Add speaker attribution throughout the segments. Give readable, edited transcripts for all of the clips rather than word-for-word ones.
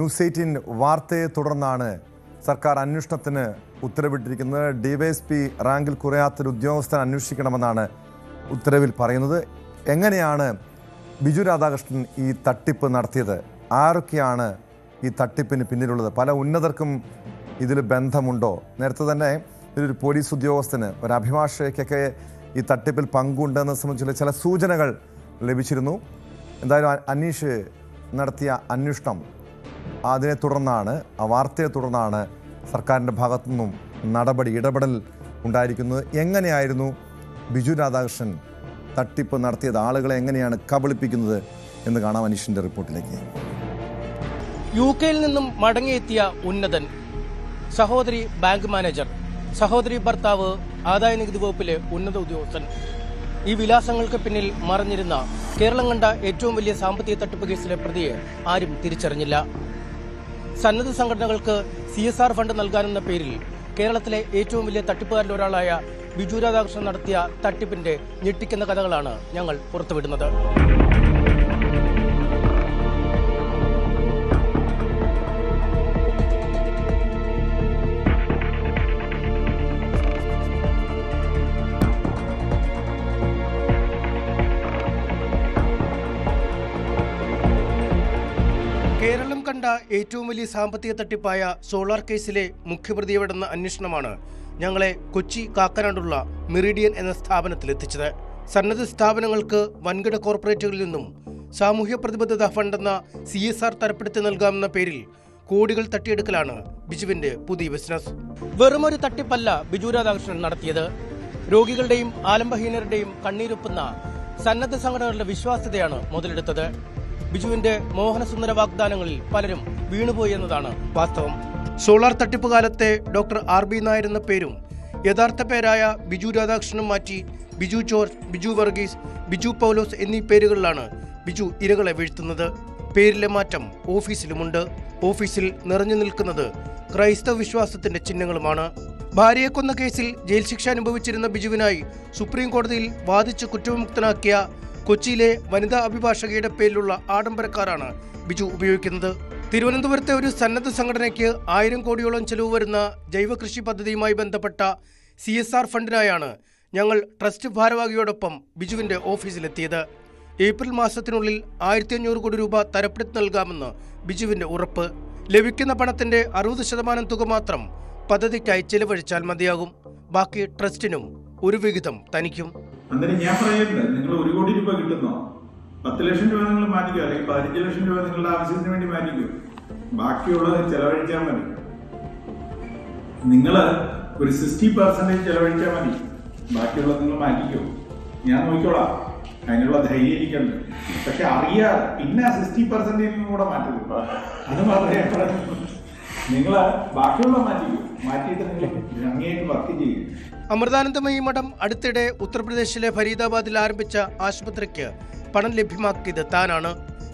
Speaker 1: News 18 വാർത്തയെ തുടർന്നാണ് സർക്കാർ അന്വേഷണത്തിന് ഉത്തരവിട്ടിരിക്കുന്നത്. ഡിവൈഎസ്പി റാങ്കിൽ കുറയാത്തൊരു ഉദ്യോഗസ്ഥൻ അന്വേഷിക്കണമെന്നാണ് ഉത്തരവിൽ പറയുന്നത്. എങ്ങനെയാണ് ബിജു രാധാകൃഷ്ണൻ ഈ തട്ടിപ്പ് നടത്തിയത്? ആരൊക്കെയാണ് ഈ തട്ടിപ്പിന് പിന്നിലുള്ളത്? പല ഉന്നതർക്കും ഇതിൽ ബന്ധമുണ്ടോ? നേരത്തെ തന്നെ ഒരു പോലീസ് ഉദ്യോഗസ്ഥന്, ഒരു അഭിഭാഷകയ്ക്കൊക്കെ ഈ തട്ടിപ്പിൽ പങ്കുണ്ടെന്ന് സംബന്ധിച്ചുള്ള ചില സൂചനകൾ ലഭിച്ചിരുന്നു. എന്തായാലും അനീഷ് നടത്തിയ അന്വേഷണം അതിനെ തുടർന്നാണ്, ആ വാർത്തയെ തുടർന്നാണ് സർക്കാരിൻ്റെ ഭാഗത്തു നിന്നും ഇടപെടൽ ഉണ്ടായിരിക്കുന്നത്. എങ്ങനെയായിരുന്നു ബിജു രാധാകൃഷ്ണൻ തട്ടിപ്പ് നടത്തിയത്? ആളുകളെ എങ്ങനെയാണ് കബളിപ്പിക്കുന്നത് എന്ന് കാണാം അനീഷിൻ്റെ റിപ്പോർട്ടിലേക്ക്.
Speaker 2: UK-യിൽ നിന്നും മടങ്ങിയെത്തിയ ഉന്നതൻ, സഹോദരി ബാങ്ക് മാനേജർ, സഹോദരി ഭർത്താവ് ആദായ നികുതി വകുപ്പിലെ ഉന്നത ഉദ്യോഗസ്ഥൻ. ഈ വിലാസങ്ങൾക്ക് പിന്നിൽ മറഞ്ഞിരുന്ന കേരളം കണ്ട ഏറ്റവും വലിയ സാമ്പത്തിക തട്ടിപ്പ് കേസിലെ പ്രതിയെ ആരും തിരിച്ചറിഞ്ഞില്ല. സന്നദ്ധ സംഘടനകൾക്ക് CSR ഫണ്ട് നൽകാനെന്ന പേരിൽ കേരളത്തിലെ ഏറ്റവും വലിയ തട്ടിപ്പുകാരിൽ ഒരാളായ ബിജു രാധാകൃഷ്ണൻ നടത്തിയ തട്ടിപ്പിന്റെ ഞെട്ടിക്കുന്ന കഥകളാണ് ഞങ്ങൾ പുറത്തുവിടുന്നത്. കേരളം കണ്ട ഏറ്റവും വലിയ സാമ്പത്തിക തട്ടിപ്പായ സോളാർ കേസിലെ മുഖ്യപ്രതി എവിടെന്ന അന്വേഷണമാണ് ഞങ്ങളെ കൊച്ചി കാക്കനാടുള്ള മെറിഡിയൻ എന്ന സ്ഥാപനത്തിലെത്തിച്ചത്. സന്നദ്ധ സ്ഥാപനങ്ങൾക്ക് വൻകിട കോർപ്പറേറ്റുകളിൽ നിന്നും സാമൂഹ്യ പ്രതിബദ്ധത ഫണ്ടെന്ന CSR തരപ്പെടുത്തി നൽകാമെന്ന പേരിൽ കോടികൾ തട്ടിയെടുക്കലാണ് ബിജുവിന്റെ പുതിയ ബിസിനസ്. വെറുമൊരു തട്ടിപ്പല്ല ബിജു രാധാകൃഷ്ണൻ നടത്തിയത്. രോഗികളുടെയും ആലംബഹീനരുടെയും കണ്ണീരൊപ്പുന്ന സന്നദ്ധ സംഘടനകളുടെ വിശ്വാസ്യതയാണ് മുതലെടുത്തത്. ബിജുവിന്റെ മോഹനസുന്ദര വാഗ്ദാനങ്ങളിൽ പലരും വീണുപോയി എന്നതാണ് വാസ്തവം. സോളാർ തട്ടിപ്പ് കാലത്തെ ഡോക്ടർ RB നായർ എന്ന പേരും യഥാർത്ഥ പേരായ ബിജു രാധാകൃഷ്ണനും മാറ്റി ബിജു ജോർജ്, ബിജു വർഗീസ്, ബിജു പൗലോസ് എന്നീ പേരുകളിലാണ് ബിജു ഇരകളെ വീഴ്ത്തുന്നത്. പേരിലെ മാറ്റം ഓഫീസിലുമുണ്ട്. ഓഫീസിൽ നിറഞ്ഞു നിൽക്കുന്നത് ക്രൈസ്തവ വിശ്വാസത്തിന്റെ ചിഹ്നങ്ങളുമാണ്. ഭാര്യയെ കൊന്ന കേസിൽ ജയിൽ ശിക്ഷ അനുഭവിച്ചിരുന്ന ബിജുവിനായി സുപ്രീം കോടതിയിൽ വാദിച്ച് കുറ്റവിമുക്തനാക്കിയ കൊച്ചിയിലെ വനിതാ അഭിഭാഷകയുടെ പേരിലുള്ള ആഡംബര കാറാണ് ബിജു ഉപയോഗിക്കുന്നത്. തിരുവനന്തപുരത്തെ ഒരു സന്നദ്ധ സംഘടനയ്ക്ക് 1000 കോടിയോളം ചെലവ് വരുന്ന ജൈവ കൃഷി പദ്ധതിയുമായി ബന്ധപ്പെട്ട CSR ഫണ്ടിനായാണ് ഞങ്ങൾ ട്രസ്റ്റ് ഭാരവാഹിയോടൊപ്പം ബിജുവിന്റെ ഓഫീസിലെത്തിയത്. ഏപ്രിൽ മാസത്തിനുള്ളിൽ 1500 കോടി രൂപ തരപ്പെടുത്തി നൽകാമെന്ന് ബിജുവിന്റെ ഉറപ്പ്. ലഭിക്കുന്ന പണത്തിന്റെ 60% തുക മാത്രം പദ്ധതിക്കായി ചെലവഴിച്ചാൽ മതിയാകും. ബാക്കി ട്രസ്റ്റിനും ഒരു വിഹിതം തനിക്കും.
Speaker 3: അന്നേരം ഞാൻ പറയുന്നത്, നിങ്ങൾ 1 കോടി രൂപ കിട്ടുന്നോ, 10 ലക്ഷം രൂപ നിങ്ങൾ മാറ്റിക്കോ, അല്ലെങ്കിൽ 15 ലക്ഷം രൂപ നിങ്ങളുടെ ആവശ്യത്തിന് വേണ്ടി മാറ്റിക്കോ, ബാക്കിയുള്ളത് ചെലവഴിച്ചാൽ മതി. നിങ്ങൾ ഒരു 60% ചെലവഴിച്ചാൽ മതി, ബാക്കിയുള്ളത് നിങ്ങൾ മാറ്റിക്കോ, ഞാൻ നോക്കിക്കോളാം. അതിനുള്ള ധൈര്യം എനിക്കുണ്ട്. പക്ഷെ അറിയാതെ പിന്നെ 60% കൂടെ മാറ്റരുത്. അത് മാത്രമേ നിങ്ങൾ ബാക്കിയുള്ള മാറ്റിക്കോ, മാറ്റിയിട്ട് നിങ്ങൾ ഭംഗിയായിട്ട് വർക്ക് ചെയ്യും.
Speaker 2: അമൃതാനന്ദമയി മഠം അടുത്തിടെ ഉത്തർപ്രദേശിലെ ഫരീദാബാദിൽ ആരംഭിച്ച ആശുപത്രിക്ക് പണം ലഭ്യമാക്കിയത് താനാണ്.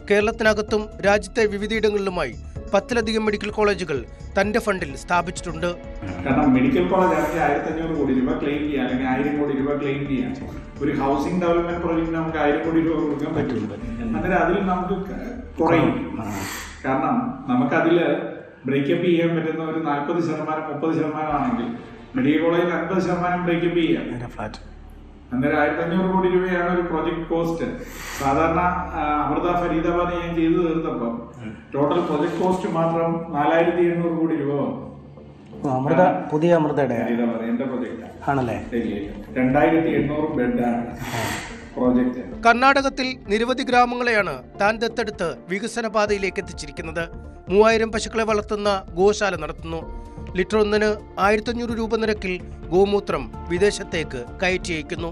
Speaker 2: കേരളത്തിനകത്തും രാജ്യത്തെ വിവിധയിടങ്ങളിലുമായി 10ലധികം മെഡിക്കൽ കോളേജുകൾ തന്റെ ഫണ്ടിൽ സ്ഥാപിച്ചിട്ടുണ്ട്.
Speaker 3: കാരണം മെഡിക്കൽ കോളേജ് ആണെങ്കിൽ 1500 കോടി രൂപ ക്ലെയിം ചെയ്യാം, അല്ലെങ്കിൽ 1000 കോടി രൂപ ക്ലെയിം ചെയ്യാം. ഒരു ഹൗസിംഗ് ഡെവലപ്മെന്റ് പ്രോജക്റ്റ് നമുക്ക് 1000 കോടി രൂപ കൊടുക്കാൻ പറ്റുള്ളൂ. അന്നേരം അതിൽ നമുക്ക് കുറയും. കാരണം നമുക്കതിൽ ബ്രേക്കപ്പ് ചെയ്യാൻ പറ്റുന്ന ഒരു 40%, 30% ആണെങ്കിൽ മെഡിക്കൽ കോളേജിൽ 50% ബ്രേക്കപ്പ് ചെയ്യാം. അന്നേരം 1500 കോടി രൂപയാണ് ഒരു പ്രൊജക്ട് കോസ്റ്റ്. സാധാരണ അമൃത ഫരീദാബാദ് ഞാൻ ചെയ്തു തീർത്തപ്പം ടോട്ടൽ പ്രൊജക്ട് കോസ്റ്റ് മാത്രം 4700 കോടി രൂപ വന്നു.
Speaker 2: പുതിയ അമൃതയുടെ
Speaker 3: എന്റെ പ്രൊജക്ട്
Speaker 2: ആണല്ലേ.
Speaker 3: 2800 ബെഡാണ് പ്രോജക്റ്റ്.
Speaker 2: കർണാടകത്തിൽ നിരവധി ഗ്രാമങ്ങളെയാണ് താൻ ദത്തെടുത്ത് വികസന പാതയിലേക്ക് എത്തിച്ചിരിക്കുന്നത്. 3000 പശുക്കളെ വളർത്തുന്ന ഗോശാല നടത്തുന്നു. ലിറ്റർ 1-ന് 1500 രൂപ നിരക്കിൽ ഗോമൂത്രം വിദേശത്തേക്ക് കയറ്റി അയക്കുന്നു.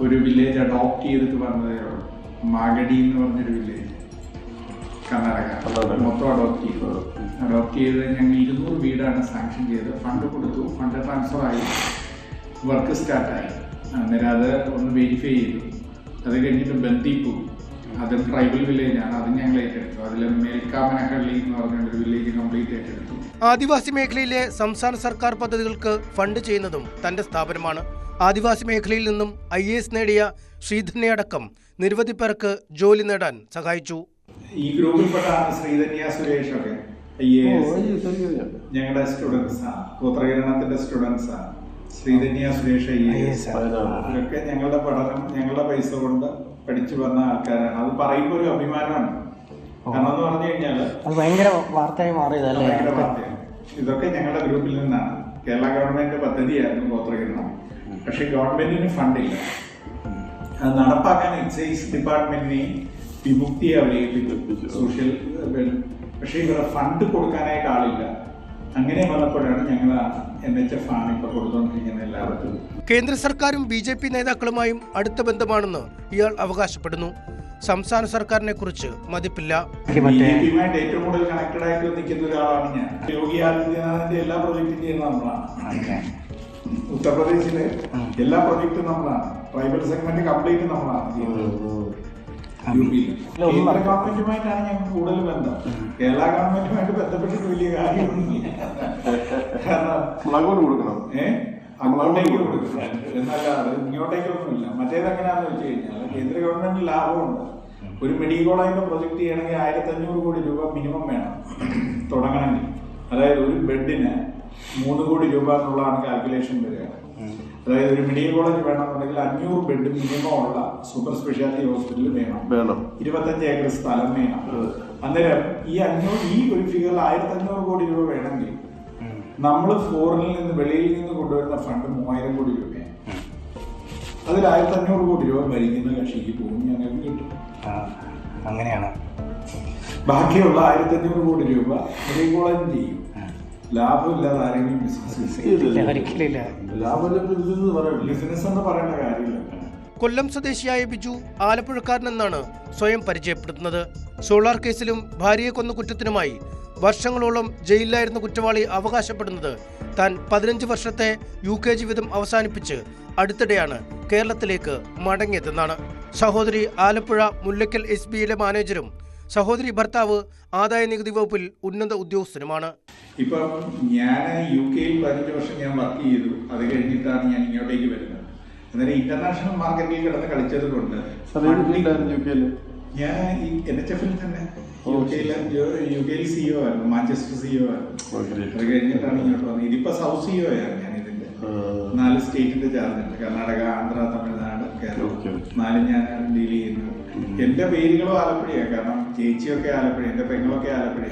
Speaker 3: ഒരു വില്ലേജ് അഡോപ്റ്റ് ചെയ്തിട്ട് പറഞ്ഞതേ ഉള്ളൂ. മാഗഡി എന്ന് പറഞ്ഞൊരു വില്ലേജ് കർണാടക മൊത്തം അഡോപ്റ്റ് ചെയ്ത് ഞങ്ങൾ 200 വീടാണ് സാങ്ഷൻ ചെയ്ത് ഫണ്ട് കൊടുത്തു. ഫണ്ട് ട്രാൻസ്ഫർ ആയി, വർക്ക് സ്റ്റാർട്ടായി. അന്നേരം അത് ഒന്ന് വെരിഫൈ ചെയ്തു. അത് കഴിഞ്ഞിട്ട് ബന്ദിപ്പൂർ, അതും ട്രൈബൽ വില്ലേജാണ്, അത് ഞങ്ങൾ ഏറ്റെടുത്തു. അതിൽ മേൽക്കാമനഹള്ളി എന്ന് പറഞ്ഞൊരു വില്ലേജ് കംപ്ലീറ്റ് ഏറ്റെടുത്തു.
Speaker 2: ആദിവാസി മേഖലയിലെ സംസ്ഥാന സർക്കാർ പദ്ധതികൾക്ക് ഫണ്ട് ചെയ്യുന്നതും തന്റെ സ്ഥാപനമാണ്. ആദിവാസി മേഖലയിൽ നിന്നും IAS നേടിയ ശ്രീധന്യടക്കം നിരവധി പേർക്ക് ജോലി നേടാൻ സഹായിച്ചു.
Speaker 3: ഈ ഗ്രൂപ്പിൽപ്പെട്ടാണ് ശ്രീധന്യ സുരേഷൊക്കെ. IAS ഞങ്ങളുടെ സ്റ്റുഡൻസാണ്, ഗോത്രകിരണത്തിന്റെ സ്റ്റുഡൻസാണ്. ശ്രീധന്യ സുരേഷ് IAS ഇവരൊക്കെ ഞങ്ങളുടെ പഠനം ഞങ്ങളുടെ പൈസ കൊണ്ട് പഠിച്ചു വന്ന ആൾക്കാരാണ്. അത് പറയുമ്പോൾ ഒരു അഭിമാനമാണ്. കാരണം എന്ന് പറഞ്ഞു കഴിഞ്ഞാൽ
Speaker 4: അത് ഭയങ്കര വാർത്തയായി മാറിയതല്ലേ?
Speaker 3: ഭയങ്കര വാർത്തയാണ്. ഇതൊക്കെ ഞങ്ങളുടെ ഗ്രൂപ്പിൽ നിന്നാണ്. കേരള ഗവൺമെന്റ് പദ്ധതിയായിരുന്നു ഗോത്രകിരണം. പക്ഷെ ഗവൺമെന്റിന് ഫണ്ടില്ല. അത് നടപ്പാക്കാൻ എക്സൈസ് ഡിപ്പാർട്ട്മെന്റിനെയും വിമുക്തിയെ അവരെ സോഷ്യൽ. പക്ഷെ ഇവിടെ ഫണ്ട് കൊടുക്കാനായിട്ട് ആളില്ല. അങ്ങനെ വന്നപ്പോഴാണ് ഞങ്ങൾ NHF ആണ് ഇപ്പൊ കൊടുത്തുകൊണ്ടിരിക്കുന്നത് എല്ലാവർക്കും.
Speaker 2: കേന്ദ്ര സർക്കാരും BJP നേതാക്കളുമായും അടുത്ത ബന്ധമാണെന്ന് ഇയാൾ അവകാശപ്പെടുന്നു. സംസ്ഥാന സർക്കാരിനെ കുറിച്ച് മതിപ്പില്ല.
Speaker 3: BJPയുമായിട്ട് ഏറ്റവും കൂടുതൽ കണക്റ്റഡ് ആയിട്ട് നിൽക്കുന്ന ഒരാളാണ് ഞാൻ. യോഗി ആദിത്യനാഥിന്റെ എല്ലാ പ്രൊജക്റ്റും ചെയ്യുന്ന നമ്മളാണ്. ഉത്തർപ്രദേശിലെ എല്ലാ പ്രൊജക്റ്റും നമ്മളാണ്. ട്രൈബൽ സെഗ്മെന്റ് കംപ്ലീറ്റ് നമ്മളാണ് ചെയ്യുന്നത്. കേന്ദ്ര ഗവൺമെന്റുമായിട്ടാണ് ഞങ്ങൾക്ക് കൂടുതൽ ബന്ധം. കേരള ഗവൺമെന്റുമായിട്ട് ബന്ധപ്പെട്ടിട്ട് വലിയ കാര്യമൊന്നുമില്ല. കാരണം
Speaker 5: അങ്ങോട്ട് കൊടുക്കണം,
Speaker 3: അങ്ങോട്ടേക്ക് കൊടുക്കണം എന്നല്ലാതെ ഇങ്ങോട്ടേക്കൊന്നുമില്ല. മറ്റേതെങ്ങനെയാന്ന് വെച്ച് കഴിഞ്ഞാൽ കേന്ദ്ര ഗവൺമെന്റ് ലാഭമുണ്ട്. ഒരു മെഡിക്കൽ കോളേജിന്റെ പ്രൊജക്ട് ചെയ്യണമെങ്കിൽ 1500 കോടി രൂപ മിനിമം വേണം തുടങ്ങണമെങ്കിൽ. അതായത് ഒരു ബെഡിന് 3 കോടി രൂപ എന്നുള്ളതാണ് കാൽക്കുലേഷൻ വരിക. അതായത് ഒരു മെഡിക്കൽ കോളേജ് വേണമെന്നുണ്ടെങ്കിൽ 500 ബെഡ് മിനിമം ഉള്ള സൂപ്പർ സ്പെഷ്യാലിറ്റി ഹോസ്പിറ്റൽ വേണം. 25 ഏക്കർ സ്ഥലം വേണം. അന്നേരം ഈ ഒരു ഫിഗറിൽ 1500 കോടി രൂപ വേണമെങ്കിൽ നമ്മൾ ഫോറിനിൽ നിന്ന് വെളിയിൽ നിന്ന് കൊണ്ടുവരുന്ന ഫണ്ട് 3000 കോടി രൂപയാണ്. അതിൽ 1500 കോടി രൂപ ഭരിക്കുന്ന കക്ഷിക്ക് പോകും, ഞങ്ങൾക്ക് കിട്ടും.
Speaker 4: അങ്ങനെയാണ്.
Speaker 3: ബാക്കിയുള്ള 1500 കോടി രൂപ മെഡിക്കൽ കോളേജ് ചെയ്യും. ലാഭമില്ലാതെ ആരെങ്കിലും ബിസിനസ് എന്ന് പറയേണ്ട കാര്യമില്ല.
Speaker 2: കൊല്ലം സ്വദേശിയായ ബിജു ആലപ്പുഴക്കാരനെന്നാണ് സ്വയം പരിചയപ്പെടുത്തുന്നത്. സോളാർ കേസിലും ഭാര്യയെ കൊന്ന കുറ്റത്തിനുമായി വർഷങ്ങളോളം ജയിലിലായിരുന്ന കുറ്റവാളി അവകാശപ്പെടുന്നത് താൻ 15 വർഷത്തെ UK ജീവിതം അവസാനിപ്പിച്ച് അടുത്തിടെയാണ് കേരളത്തിലേക്ക് മടങ്ങിയതെന്നാണ്. സഹോദരി ആലപ്പുഴ മുല്ലക്കൽ SBIയിലെ മാനേജരും സഹോദരി ഭർത്താവ് ആദായ നികുതി വകുപ്പിൽ ഉന്നത ഉദ്യോഗസ്ഥനുമാണ്.
Speaker 3: ഇപ്പം ഞാൻ UK-യിൽ 15 വർഷം ഞാൻ വർക്ക് ചെയ്തു. അത് കഴിഞ്ഞിട്ടാണ് ഞാൻ ഇങ്ങോട്ടേക്ക് വരുന്നത്. അന്നേരം ഇന്റർനാഷണൽ മാർക്കറ്റിൽ കിടന്ന് കളിച്ചത് കൊണ്ട് ഞാൻ ഈ NHF-ൽ തന്നെ UK-യിൽ CEO ആയിരുന്നു, മാഞ്ചസ്റ്റർ CEO ആയിരുന്നു. അത് കഴിഞ്ഞിട്ടാണ് ഇങ്ങോട്ട് വന്നത്. ഇതിപ്പോ സൗത്ത് CEO ആണ് ഞാൻ. ഇതിന്റെ 4 സ്റ്റേറ്റിന്റെ ചാർജ് ഉണ്ട്. കർണാടക, ആന്ധ്ര, തമിഴ്നാട്, കേരളം 4 ഞാൻ ഡീൽ ചെയ്യുന്നു. എന്റെ പേരുകളും ആലപ്പുഴയാണ്. കാരണം ചേച്ചിയൊക്കെ ആലപ്പുഴ, എന്റെ പെങ്ങളൊക്കെ ആലപ്പുഴ,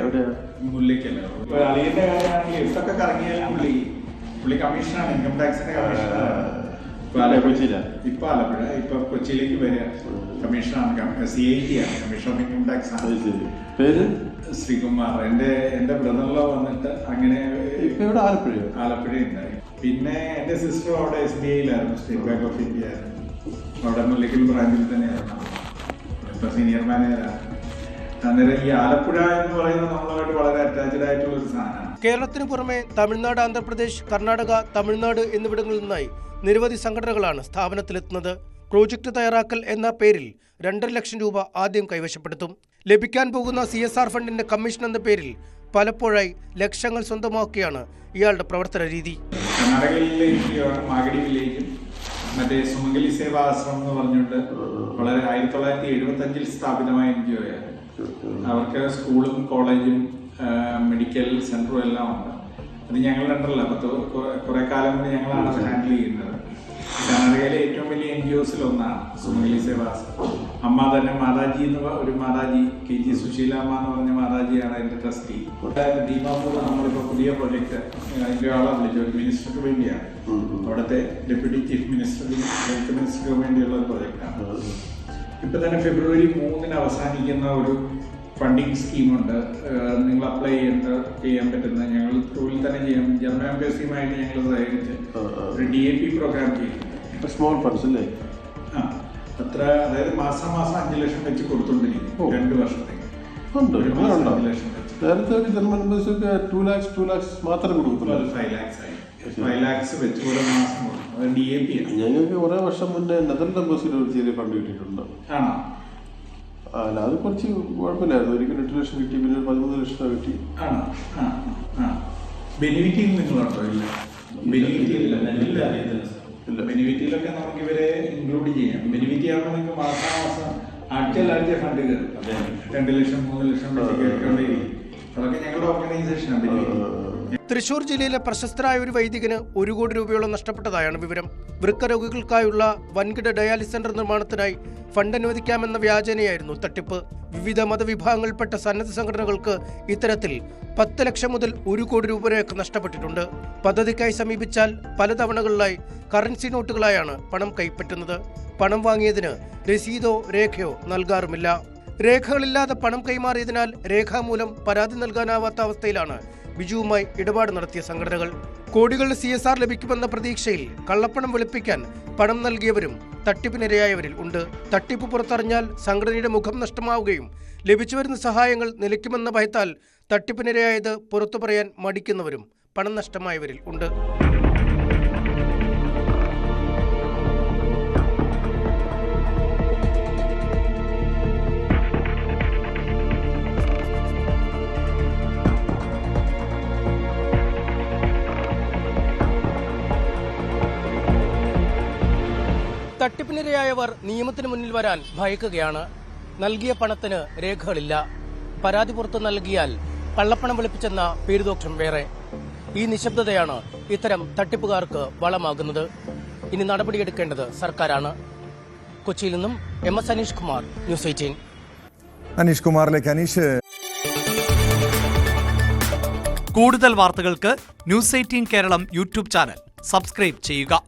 Speaker 3: മുല്ലയ്ക്കല്ല. ഇപ്പൊ അളിയന്റെ കാര്യമാണെങ്കിൽ എവിടൊക്കെ കറങ്ങിയാലും പുള്ളി കമ്മീഷണറാണ്, ഇൻകം ടാക്സിന്റെ കമ്മീഷണറാണ്. ഇപ്പൊ ആലപ്പുഴ, ഇപ്പൊ കൊച്ചിയിലേക്ക് വരിക കമ്മീഷണറാണ്. CIT ആണ്, കമ്മീഷണർ ഇൻകം ടാക്സ് ആണ്. ശ്രീകുമാർ എന്റെ ബ്രദറിലോ വന്നിട്ട് അങ്ങനെ ആലപ്പുഴ ഉണ്ടായി. പിന്നെ എന്റെ സിസ്റ്റർ അവിടെ SBIയിലായിരുന്നു, സ്റ്റേറ്റ് ബാങ്ക് ഓഫ് ഇന്ത്യ ആയിരുന്നു. അവിടെ മുല്ലക്കൽ ബ്രാഞ്ചിൽ തന്നെയായിരുന്നു. ഇപ്പൊ സീനിയർ മാനേജറാണ്. അന്നേരം ഈ ആലപ്പുഴ എന്ന് പറയുന്നത് നമ്മളായിട്ട് വളരെ അറ്റാച്ച്ഡ് ആയിട്ടുള്ള ഒരു സാധനമാണ്.
Speaker 2: കേരളത്തിന് പുറമെ തമിഴ്നാട്, ആന്ധ്രാപ്രദേശ്, കർണാടക, തമിഴ്നാട് എന്നിവിടങ്ങളിൽ നിന്നായി നിരവധി സംഘടനകളാണ് സ്ഥാപനത്തിലെത്തുന്നത്. പ്രോജക്റ്റ് തയ്യാറാക്കൽ എന്ന പേരിൽ 2.5 ലക്ഷം രൂപ ആദ്യം കൈവശപ്പെടുത്തും. ലഭിക്കാൻ പോകുന്ന CSR ഫണ്ടിന്റെ കമ്മീഷൻ എന്ന പേരിൽ പലപ്പോഴായി ലക്ഷങ്ങൾ സ്വന്തമാക്കിയാണ് ഇയാളുടെ പ്രവർത്തന രീതി.
Speaker 3: കർണാടകയിലെ മാഗടി വില്ലേജും മറ്റേ സുമംഗലി സേവാശ്രമം എന്ന് പറഞ്ഞുകൊണ്ട് വളരെ 1975-ൽ സ്ഥാപിതമായ NGO ആണ്. അവർക്ക് സ്കൂളും കോളേജും മെഡിക്കൽ സെന്ററും എല്ലാം ഉണ്ട്. അത് ഞങ്ങളുടെ അണ്ടറില്ല. കുറെ കാലം കൊണ്ട് ഞങ്ങളാണ് അത് ഹാൻഡിൽ ചെയ്യുന്നത്. കർണാടകയിലെ ഏറ്റവും വലിയ NGOസിൽ ഒന്നാണ് സുമംഗലി സേവാശ്രമം. അമ്മ തന്നെ മാതാജി എന്ന് ഒരു മാതാജി, KG സുശീലാമ്മ എന്ന് പറഞ്ഞ മാതാജിയാണ് അതിന്റെ ട്രസ്റ്റി. ദീമാപൂർ നമ്മളിപ്പോ പുതിയ പ്രൊജക്ട് അതിന്റെ ആളെ വിളിച്ചു, ഒരു മിനിസ്റ്റർക്ക് വേണ്ടിയാണ്. അവിടുത്തെ ഡെപ്യൂട്ടി ചീഫ് മിനിസ്റ്ററും ഹെൽത്ത് മിനിസ്റ്റർക്ക് വേണ്ടിയുള്ള ഒരു പ്രൊജക്റ്റാണ്. ഇപ്പൊ തന്നെ February 3-ന് അവസാനിക്കുന്ന ഒരു ഫണ്ടിങ് സ്കീമുണ്ട്. നിങ്ങൾ അപ്ലൈ ചെയ്യാൻ പറ്റുന്ന, ഞങ്ങൾ തൊഴിൽ തന്നെ ചെയ്യാം. ജർമ്മൻ എംബസിയുമായിട്ട് ഞങ്ങൾ സഹകരിച്ച് ഒരു DAP പ്രോഗ്രാം ചെയ്യുന്നുണ്ട്.
Speaker 5: സ്മോൾ ഫണ്ട്സ് അല്ലേ?
Speaker 3: അത്ര, അതായത് മാസം 5 ലക്ഷം വെച്ച് കൊടുത്തോണ്ടിരിക്കും 2 വർഷത്തേക്ക്. 5 ലക്ഷം വെച്ച്.
Speaker 5: നേരത്തെ ജർമ്മൻ എംബസിയൊക്കെ 2 lakhs മാത്രം കൊടുക്കുന്നുള്ളൂ.
Speaker 3: 5 lakhs ആയി. 5 lakhs വെച്ച് ഓരോ മാസം കൊടുക്കും. അത് DAP ആണ്.
Speaker 5: ഞങ്ങൾക്ക് കുറെ വർഷം മുന്നേ നെതർലാൻഡ് എംബസിയിൽ ഒരു ചെറിയ ഫണ്ട് കിട്ടിയിട്ടുണ്ട്.
Speaker 3: ആണോ?
Speaker 5: അല്ല, അത് കുറച്ച് കുഴപ്പമില്ലായിരുന്നു. ഒരിക്കലും 8 ലക്ഷം കിട്ടി, പിന്നെ 13 ലക്ഷം കിട്ടി.
Speaker 3: ആണോ? ബെനിഫിറ്റിയിൽ നിങ്ങളുണ്ടോ? ഇല്ല, ബെനിഫിറ്റിയിലൊക്കെ നമുക്ക് ഇവരെ ഇൻക്ലൂഡ് ചെയ്യാം. ബെനിഫിറ്റ് ആകുമ്പോൾ നിങ്ങൾക്ക് മാസം ആഴ്ച ഫണ്ട് കയറും. 2 ലക്ഷം 3 ലക്ഷം വെച്ച് കേൾക്കേണ്ടിയിരിക്കും. അതൊക്കെ ഞങ്ങളുടെ ഓർഗനൈസേഷനാണ്.
Speaker 2: തൃശൂർ ജില്ലയിലെ പ്രശസ്തരായ ഒരു വൈദികന് 1 കോടി രൂപയോളം നഷ്ടപ്പെട്ടതായാണ് വിവരം. വൃക്ക രോഗികൾക്കായുള്ള വൻകിട ഡയാലിസിസ് സെന്റർ നിർമ്മാണത്തിനായി ഫണ്ട് അനുവദിക്കാമെന്ന വ്യാജേനയായിരുന്നു തട്ടിപ്പ്. വിവിധ മതവിഭാഗങ്ങളിൽപ്പെട്ട സന്നദ്ധ സംഘടനകൾക്ക് ഇത്തരത്തിൽ 10 ലക്ഷം മുതൽ 1 കോടി രൂപ വരെയൊക്കെ നഷ്ടപ്പെട്ടിട്ടുണ്ട്. പദ്ധതിക്കായി സമീപിച്ചാൽ പല തവണകളിലായി കറൻസി നോട്ടുകളായാണ് പണം കൈപ്പറ്റുന്നത്. പണം വാങ്ങിയതിന് രസീതോ രേഖയോ നൽകാറുമില്ല. രേഖകളില്ലാതെ പണം കൈമാറിയതിനാൽ രേഖാമൂലം പരാതി നൽകാനാവാത്ത അവസ്ഥയിലാണ് ബിജുവുമായി ഇടപാട് നടത്തിയ സംഘടനകൾ. കോടികളുടെ CSR ലഭിക്കുമെന്ന പ്രതീക്ഷയിൽ കള്ളപ്പണം വെളുപ്പിക്കാൻ പണം നൽകിയവരും തട്ടിപ്പിനിരയായവരിൽ ഉണ്ട്. തട്ടിപ്പ് പുറത്തറിഞ്ഞാൽ സംഘടനയുടെ മുഖം നഷ്ടമാവുകയും ലഭിച്ചുവരുന്ന സഹായങ്ങൾ നിലയ്ക്കുമെന്ന ഭയത്താൽ തട്ടിപ്പിനിരയായത് പുറത്തു പറയാൻ മടിക്കുന്നവരും പണം നഷ്ടമായവരിൽ ഉണ്ട്. തട്ടിപ്പിനിരയായവർ നിയമത്തിന് മുന്നിൽ വരാൻ ഭയക്കുകയാണ്. നൽകിയ പണത്തിന് രേഖകളില്ല. പരാതി പുറത്തു നൽകിയാൽ കള്ളപ്പണം വെളുപ്പിച്ചെന്ന പേരുദോഷം വേറെ. ഈ നിശബ്ദതയാണ് ഇത്തരം തട്ടിപ്പുകാർക്ക് വളമാകുന്നത്. ഇനി നടപടിയെടുക്കേണ്ടത് സർക്കാരാണ്. കൊച്ചിയിൽ നിന്നും MS അനീഷ് കുമാർ, ന്യൂസ് 18.
Speaker 1: അനീഷ് കുമാറിലേക്ക്. അനീഷ്,
Speaker 6: കൂടുതൽ വാർത്തകൾക്ക് news 18 Keralam YouTube channel subscribe ചെയ്യുക.